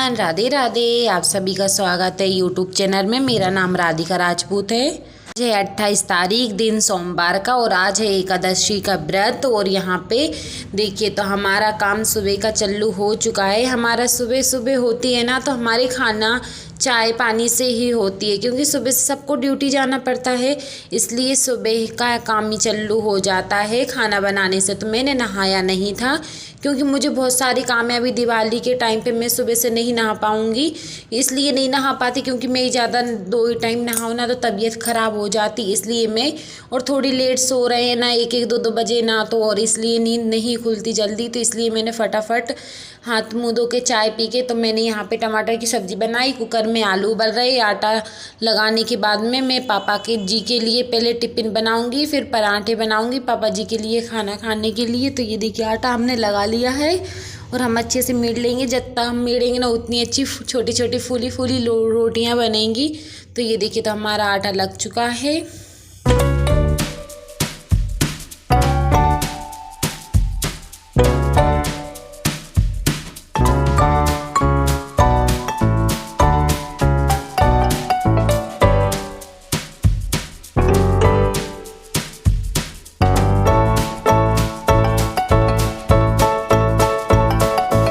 Everyone, Radhe Radhe. आप सभी का स्वागत है यूट्यूब चैनल में। मेरा नाम राधिका राजपूत है। आज है 28 तारीख, दिन सोमवार का, और आज है एकादशी का व्रत। और यहाँ पे देखिए तो हमारा काम सुबह का चालू हो चुका है। हमारा सुबह सुबह होती है ना, तो हमारे खाना चाय पानी से ही होती है, क्योंकि सुबह से सबको ड्यूटी जाना पड़ता है, इसलिए सुबह का काम ही चालू हो जाता है खाना बनाने से। तो मैंने नहाया नहीं था, क्योंकि मुझे बहुत सारी काम है। अभी दिवाली के टाइम पे मैं सुबह से नहीं नहा पाऊँगी, इसलिए नहीं नहा पाती, क्योंकि मैं ज़्यादा 2 टाइम नहाऊँ ना तो तबीयत ख़राब हो जाती, इसलिए मैं। और थोड़ी लेट सो रहे हैं ना, 1-1, 2-2 बजे ना, तो और इसलिए नींद नहीं खुलती जल्दी, तो इसलिए मैंने फटाफट हाथ मुँह धो के चाय पी के तो मैंने यहाँ पे टमाटर की सब्ज़ी बनाई। कुकर में आलू उबल रहे, आटा लगाने के बाद में मैं पापा के जी के लिए पहले टिफ़िन बनाऊंगी, फिर पराठे बनाऊंगी पापा जी के लिए खाना खाने के लिए। तो ये देखिए आटा हमने लगा लिया है, और हम अच्छे से मीड़ लेंगे। जितना हम मीड़ेंगे ना उतनी अच्छी छोटी छोटी फूली फूली रोटियाँ बनेंगी। तो ये देखिए तो हमारा आटा लग चुका है।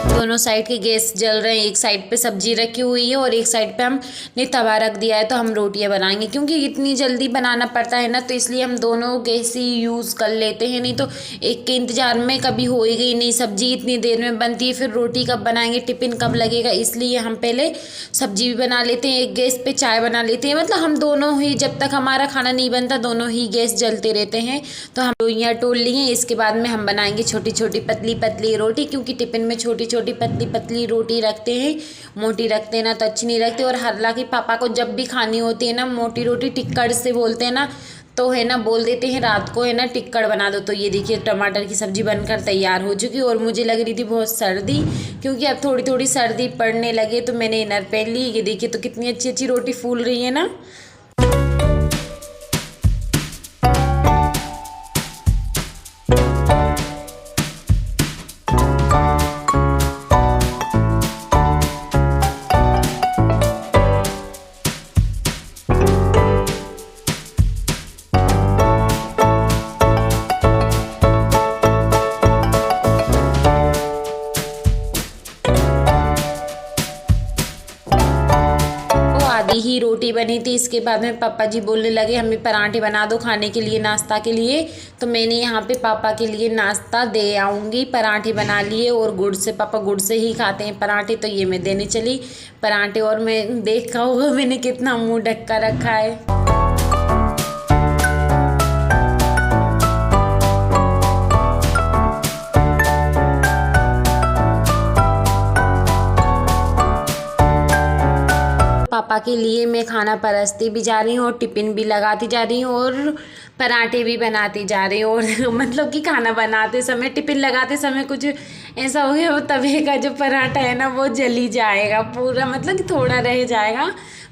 दोनों साइड के गैस जल रहे हैं। एक साइड पे सब्जी रखी हुई है और एक साइड पे हमने तवा रख दिया है, तो हम रोटियां बनाएंगे। क्योंकि इतनी जल्दी बनाना पड़ता है ना, तो इसलिए हम दोनों गैस ही यूज़ कर लेते हैं। नहीं तो एक के इंतज़ार में कभी हो ही गई नहीं, सब्जी इतनी देर में बनती है, फिर रोटी कब बनाएंगे, टिफ़िन कब लगेगा, इसलिए हम पहले सब्जी भी बना लेते हैं, एक गैस पे चाय बना लेते हैं। मतलब हम दोनों ही, जब तक हमारा खाना नहीं बनता दोनों ही गैस जलते रहते हैं। तो हम लोइयाँ टोल ली हैं। इसके बाद में हम बनाएंगे छोटी छोटी पतली पतली रोटी, क्योंकि टिफ़िन में छोटी छोटी पतली पतली रोटी रखते हैं, मोटी रखते हैं ना तो अच्छी नहीं रखते। और हालांकि पापा को जब भी खानी होती है ना मोटी रोटी, टिक्कड़ से बोलते हैं ना, तो है ना बोल देते हैं रात को है ना टिक्कड़ बना दो। तो ये देखिए टमाटर की सब्ज़ी बनकर तैयार हो चुकी। और मुझे लग रही थी बहुत सर्दी, क्योंकि अब थोड़ी थोड़ी सर्दी पड़ने लगे, तो मैंने इनर पहन ली। ये देखिए तो कितनी अच्छी अच्छी रोटी फूल रही है ना। आधी ही रोटी बनी थी। इसके बाद में पापा जी बोलने लगे हमें पराठे बना दो खाने के लिए, नाश्ता के लिए। तो मैंने यहाँ पे पापा के लिए नाश्ता दे आऊँगी। पराठे बना लिए, और गुड़ से, पापा गुड़ से ही खाते हैं पराठे, तो ये मैं देने चली पराठे। और मैं देखा होगा मैंने कितना मुँह ढक कर रखा है। पापा के लिए मैं खाना परसती भी जा रही हूँ, और टिफ़िन भी लगाती जा रही हूँ, और पराठे भी बनाती जा रही हूँ। और मतलब कि खाना बनाते समय, टिफ़िन लगाते समय कुछ ऐसा हो गया, वो तवे का जो पराठा है ना वो जल ही जाएगा पूरा, मतलब कि थोड़ा रह जाएगा,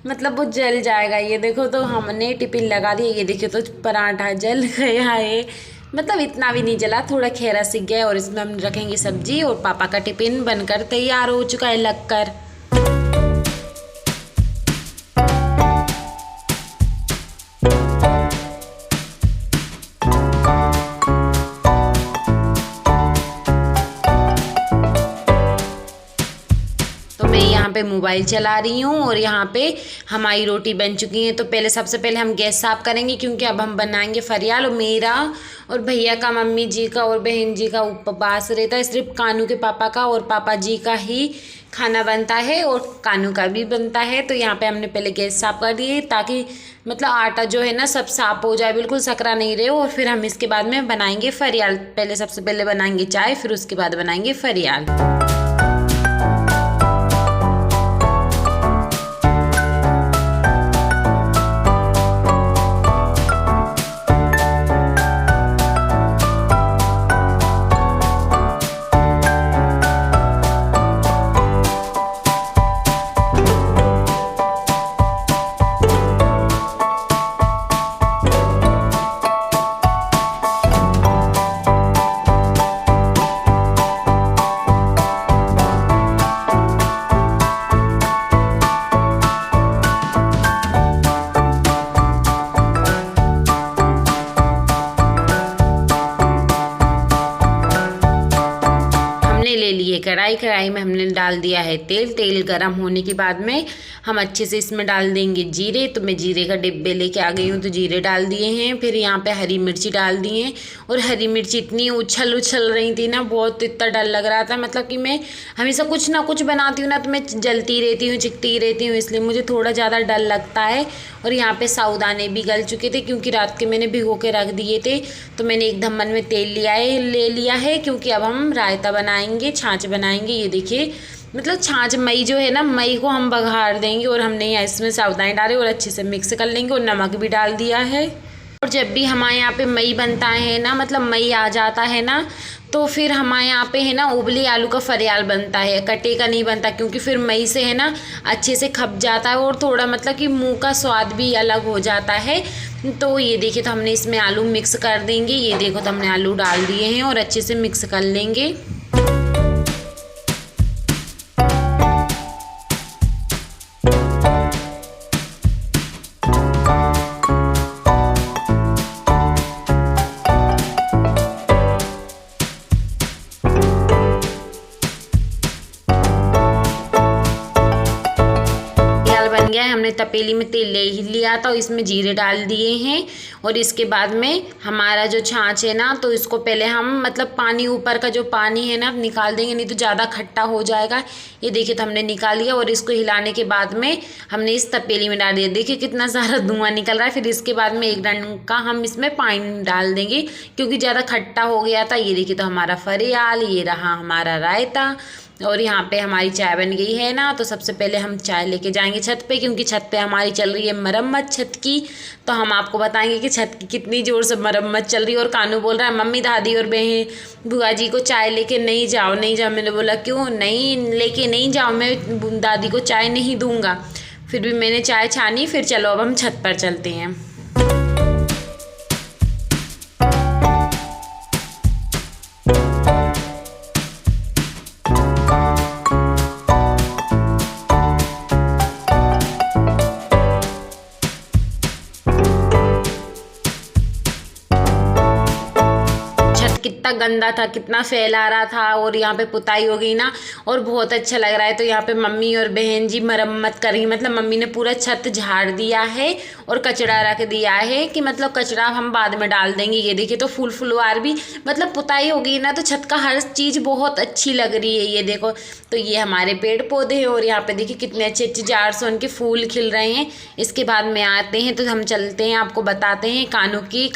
मतलब वो जल जाएगा। ये देखो तो हमने टिफ़िन लगा दिया, ये देखिए तो पराठा जल गया है। मतलब इतना भी नहीं जला, थोड़ा खेरा सीख गया। और इसमें हम रखेंगे सब्जी, और पापा का टिफ़िन बनकर तैयार हो चुका है लगकर। यहाँ पे मोबाइल चला रही हूँ, और यहाँ पे हमारी रोटी बन चुकी है। तो पहले सबसे पहले हम गैस साफ़ करेंगे, क्योंकि अब हम बनाएंगे फरियाल। और मेरा और भैया का, मम्मी जी का और बहन जी का उपवास रहता है। सिर्फ कानू के पापा का और पापा जी का ही खाना बनता है, और कानू का भी बनता है। तो यहाँ पे हमने पहले गैस साफ़ कर दी है, ताकि मतलब आटा जो है ना सब साफ़ हो जाए, बिल्कुल सकरा नहीं रहे। और फिर हम इसके बाद में बनाएंगे फरियाल। पहले सबसे पहले बनाएंगे चाय, फिर उसके बाद बनाएंगे फरियाल। लिए कढ़ाई में हमने डाल दिया है तेल गरम होने के बाद में हम अच्छे से इसमें डाल देंगे जीरे। तो मैं जीरे का डिब्बे लेके आ गई हूँ, तो जीरे डाल दिए हैं। फिर यहाँ पे हरी मिर्ची डाल दी हैं, और हरी मिर्ची इतनी उछल रही थी ना, बहुत इतना डर लग रहा था। मतलब कि मैं हमेशा कुछ ना कुछ बनाती हूँ ना, तो मैं जलती रहती हूँ, चिकती रहती हूँ, इसलिए मुझे थोड़ा ज़्यादा डर लगता है। और यहाँ पे साबूदाने भी गल चुके थे, क्योंकि रात के मैंने भिगो के रख दिए थे। तो मैंने एक धम्मन में तेल ले लिया है, क्योंकि अब हम रायता बनाएंगे, छाछ बनाएंगे। ये देखिए, मतलब छाछ मई जो है ना, मई को हम बघार देंगे, और हमने यहाँ इसमें साबूदाने डाले और अच्छे से मिक्स कर लेंगे, और नमक भी डाल दिया है। और जब भी हमारे यहाँ पे मई बनता है ना, मतलब मई आ जाता है ना, तो फिर हमारे यहाँ पे है ना उबली आलू का फरियाल बनता है, कटे का नहीं बनता, क्योंकि फिर मई से है ना अच्छे से खप जाता है, और थोड़ा मतलब कि मुंह का स्वाद भी अलग हो जाता है। तो ये देखिए, तो हमने इसमें आलू मिक्स कर देंगे। ये देखो, तो हमने आलू डाल दिए हैं और अच्छे से मिक्स कर लेंगे। हमने तपेली में तेल ले ही लिया था, इसमें जीरे डाल दिए हैं। और इसके बाद में हमारा जो छाछ है ना, तो इसको पहले हम मतलब पानी, ऊपर का जो पानी है ना निकाल देंगे, नहीं तो ज़्यादा खट्टा हो जाएगा। ये देखिए, तो हमने निकाल लिया, और इसको हिलाने के बाद में हमने इस तपेली में डाल दिया। देखिए कितना सारा धुआं निकल रहा है। फिर इसके बाद में एक डंड का हम इसमें पानी डाल देंगे, क्योंकि ज़्यादा खट्टा हो गया था। ये देखिए, तो हमारा फरियाल, ये रहा हमारा रायता। और यहाँ पे हमारी चाय बन गई है ना, तो सबसे पहले हम चाय लेके जाएंगे छत पे, क्योंकि छत पे हमारी चल रही है मरम्मत छत की। तो हम आपको बताएंगे कि छत की कितनी ज़ोर से मरम्मत चल रही है। और कानू बोल रहा है, मम्मी, दादी और बहन बुआ जी को चाय लेके नहीं जाओ, नहीं जाओ। मैंने बोला, क्यों नहीं लेके नहीं जाओ, मैं दादी को चाय नहीं दूँगा। फिर भी मैंने चाय छानी। फिर चलो अब हम छत पर चलते हैं। कितना गंदा था, कितना फैला रहा था, और यहाँ पे पुताई हो गई ना, और बहुत अच्छा लग रहा है। तो यहाँ पे मम्मी और बहन जी मरम्मत कर रही, मतलब मम्मी ने पूरा छत झाड़ दिया है और कचरा रख दिया है, कि मतलब कचरा हम बाद में डाल देंगे। ये देखिए, तो फूल फुलवार भी, मतलब पुताई हो गई ना, तो छत का हर चीज़ बहुत अच्छी लग रही है। ये देखो, तो ये हमारे पेड़ पौधे हैं, और यहाँ पे देखिए कितने अच्छे अच्छे जार से उनके फूल खिल रहे हैं। इसके बाद में आते हैं, तो हम चलते हैं, आपको बताते हैं। कानू की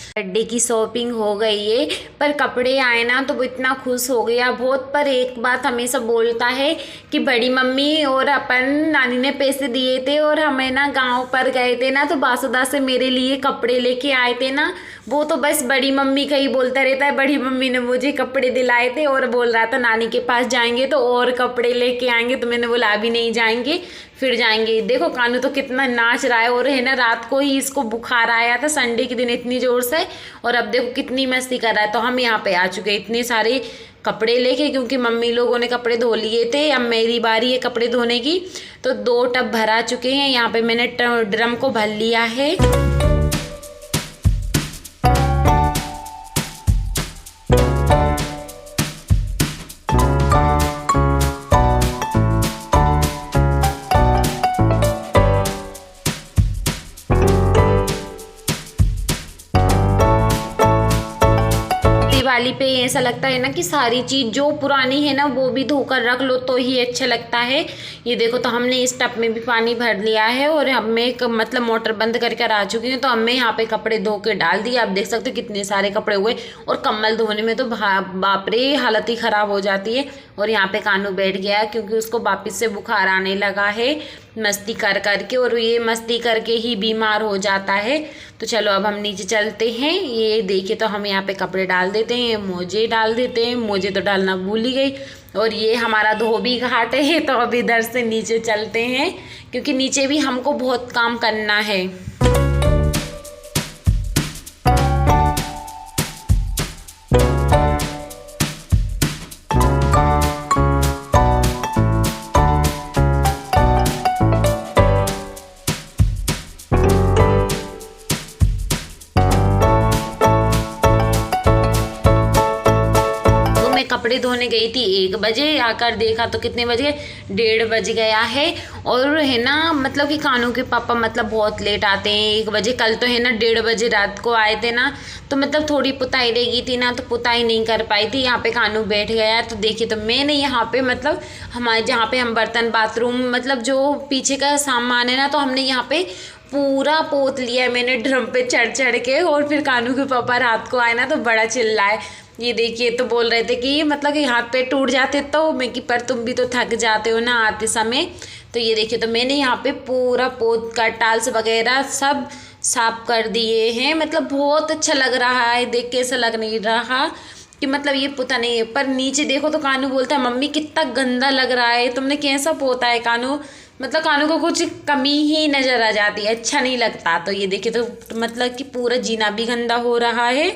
बर्थडे की शॉपिंग हो गई है, पर कपड़े आए ना तो वो इतना खुश हो गया बहुत। पर एक बात हमेशा बोलता है कि बड़ी मम्मी और अपन नानी ने पैसे दिए थे, और हमें ना गांव पर गए थे ना, तो बासुदा से मेरे लिए कपड़े लेके आए थे ना। वो तो बस बड़ी मम्मी का ही बोलता रहता है, बड़ी मम्मी ने मुझे कपड़े दिलाए थे, और बोल रहा था नानी के पास जाएंगे तो और कपड़े लेके आएंगे। तो मैंने बोला अभी नहीं जाएंगे, फिर जाएंगे। देखो कानू तो कितना नाच रहा है, और है ना रात को ही इसको बुखार आया था संडे के दिन इतनी ज़ोर से, और अब देखो कितनी मस्ती कर रहा है। तो हम यहाँ पे आ चुके इतने सारे कपड़े लेके, क्योंकि मम्मी लोगों ने कपड़े धो लिए थे, अब मेरी बारी है कपड़े धोने की। तो 2 टब भरा चुके हैं। यहाँ पे मैंने ड्रम को भर लिया है। दिवाली पे ऐसा लगता है ना कि सारी चीज़ जो पुरानी है ना वो भी धोकर रख लो तो ही अच्छा लगता है। ये देखो, तो हमने इस टब में भी पानी भर लिया है, और अब मैं मतलब मोटर बंद करके आ चुकी हूँ। तो अब मैं यहाँ पे कपड़े धो के डाल दिए। आप देख सकते हो कितने सारे कपड़े हुए, और कम्बल धोने में तो बाप रे हालत ही ख़राब हो जाती है। और यहाँ पे कानू बैठ गया, क्योंकि उसको वापस से बुखार आने लगा है मस्ती कर करके, और ये मस्ती करके ही बीमार हो जाता है। तो चलो अब हम नीचे चलते हैं। ये देखिए, तो हम यहाँ पे कपड़े डाल देते हैं, मोजे डाल देते हैं, मोजे तो डालना भूल ही गई। और ये हमारा धोबी घाट है, तो अब इधर से नीचे चलते हैं, क्योंकि नीचे भी हमको बहुत काम करना है। कपड़े धोने गई थी 1 बजे, आकर देखा तो कितने बज गए, 1:30 बज गया है। और है ना मतलब कि कानू के पापा मतलब बहुत लेट आते हैं 1 बजे। कल तो है ना 1:30 बजे रात को आए थे ना, तो मतलब थोड़ी पुताई रह गई थी ना, तो पुताई नहीं कर पाई थी। यहाँ पे कानू बैठ गया। तो देखिए तो मैंने यहाँ पे मतलब हमारे जहाँ पे हम बर्तन बाथरूम मतलब जो पीछे का सामान है ना, तो हमने यहाँ पे पूरा पोत लिया मैंने ड्रम पे चढ़ चढ़ के। और फिर कानू के पापा रात को आए ना तो बड़ा चिल्लाए। ये देखिए तो बोल रहे थे कि मतलब कि हाथ पे टूट जाते, तो मैं कि पर तुम भी तो थक जाते हो ना आते समय। तो ये देखिए तो मैंने यहाँ पे पूरा पोत का टाल्स वगैरह सब साफ कर दिए हैं। मतलब बहुत अच्छा लग रहा है, देख के ऐसा लग नहीं रहा कि मतलब ये पोता नहीं है। पर नीचे देखो तो कानू बोलता है मम्मी कितना गंदा लग रहा है, तुमने कैसा पोता है कानू। मतलब कानू को कुछ कमी ही नज़र आ जाती है, अच्छा नहीं लगता। तो ये देखिए तो मतलब कि पूरा जीना भी गंदा हो रहा है।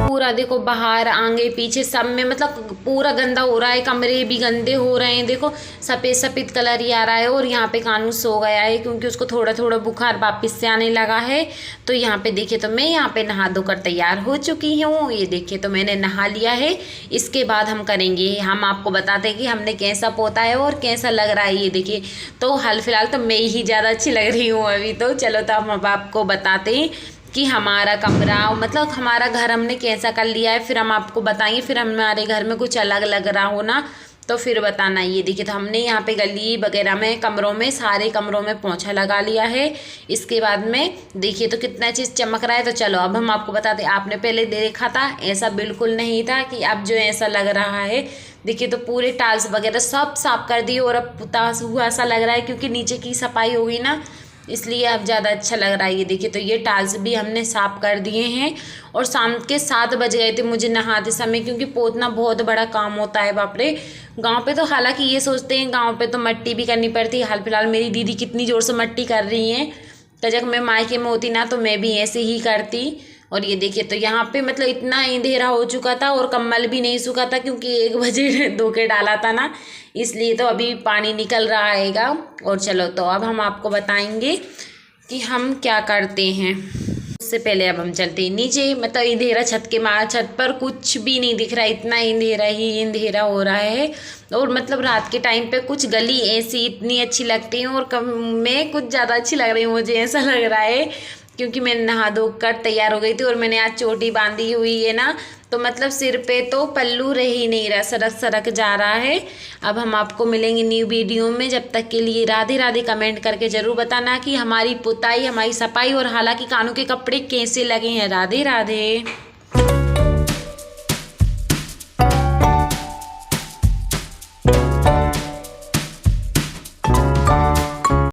पूरा देखो बाहर आगे पीछे सब में मतलब पूरा गंदा हो रहा है, कमरे भी गंदे हो रहे हैं। देखो सफ़ेद सफ़ेद कलर ही आ रहा है। और यहाँ पे कानू सो गया है क्योंकि उसको थोड़ा थोड़ा बुखार वापस से आने लगा है। तो यहाँ पे देखिए तो मैं यहाँ पे नहा धोकर तैयार हो चुकी हूँ। ये देखिए तो मैंने नहा लिया है। इसके बाद हम करेंगे, हम आपको बताते हैं कि हमने कैसा पोता है और कैसा लग रहा है। ये देखिए तो हाल फिलहाल तो मैं ही ज़्यादा अच्छी लग रही हूँ अभी तो। चलो तो हम अब आपको बताते हैं कि हमारा कमरा मतलब हमारा घर हमने कैसा कर लिया है, फिर हम आपको बताएंगे। फिर हमारे घर में कुछ अलग लग रहा हो ना तो फिर बताना। ये देखिए तो हमने यहाँ पे गली वगैरह में कमरों में सारे कमरों में पोंछा लगा लिया है। इसके बाद में देखिए तो कितना चीज़ चमक रहा है। तो चलो अब हम आपको बताते, आपने पहले देखा था ऐसा बिल्कुल नहीं था कि अब जो ऐसा लग रहा है। देखिए तो पूरे टाइल्स वगैरह सब साफ कर दिए और अब पुता हुआ सा लग रहा है क्योंकि नीचे की सफाई हो गई ना, इसलिए अब ज़्यादा अच्छा लग रहा है। ये देखिए तो ये टाइल्स भी हमने साफ़ कर दिए हैं। और शाम के 7 बज गए थे मुझे नहाते समय, क्योंकि पोतना बहुत बड़ा काम होता है बाप रे। गाँव पे तो हालांकि ये सोचते हैं गाँव पे तो मट्टी भी करनी पड़ती है। हाल फिलहाल मेरी दीदी कितनी ज़ोर से मट्टी कर रही हैं, तो जब मैं मायके में होती ना तो मैं भी ऐसे ही करती। और ये देखिए तो यहाँ पे मतलब इतना अंधेरा हो चुका था और कम्बल भी नहीं सूखा था क्योंकि 1 बजे धो के डाला था ना, इसलिए तो अभी पानी निकल रहा हैगा। और चलो तो अब हम आपको बताएंगे कि हम क्या करते हैं। उससे पहले अब हम चलते हैं नीचे। मतलब अंधेरा छत पर कुछ भी नहीं दिख रहा, इतना अंधेरा ही अंधेरा हो रहा है। और मतलब रात के टाइम पे कुछ गली ऐसी इतनी अच्छी लगती है और मैं कुछ ज़्यादा अच्छी लग रही हूँ, मुझे ऐसा लग रहा है क्योंकि मैं नहा धो कर तैयार हो गई थी। और मैंने आज चोटी बांधी हुई है ना, तो मतलब सिर पे तो पल्लू रह ही नहीं रहा, सरक सरक जा रहा है। अब हम आपको मिलेंगे न्यू वीडियो में, जब तक के लिए राधे राधे। कमेंट करके ज़रूर बताना कि हमारी पुताई हमारी सफाई और हालांकि कानू के कपड़े कैसे लगे हैं। राधे राधे।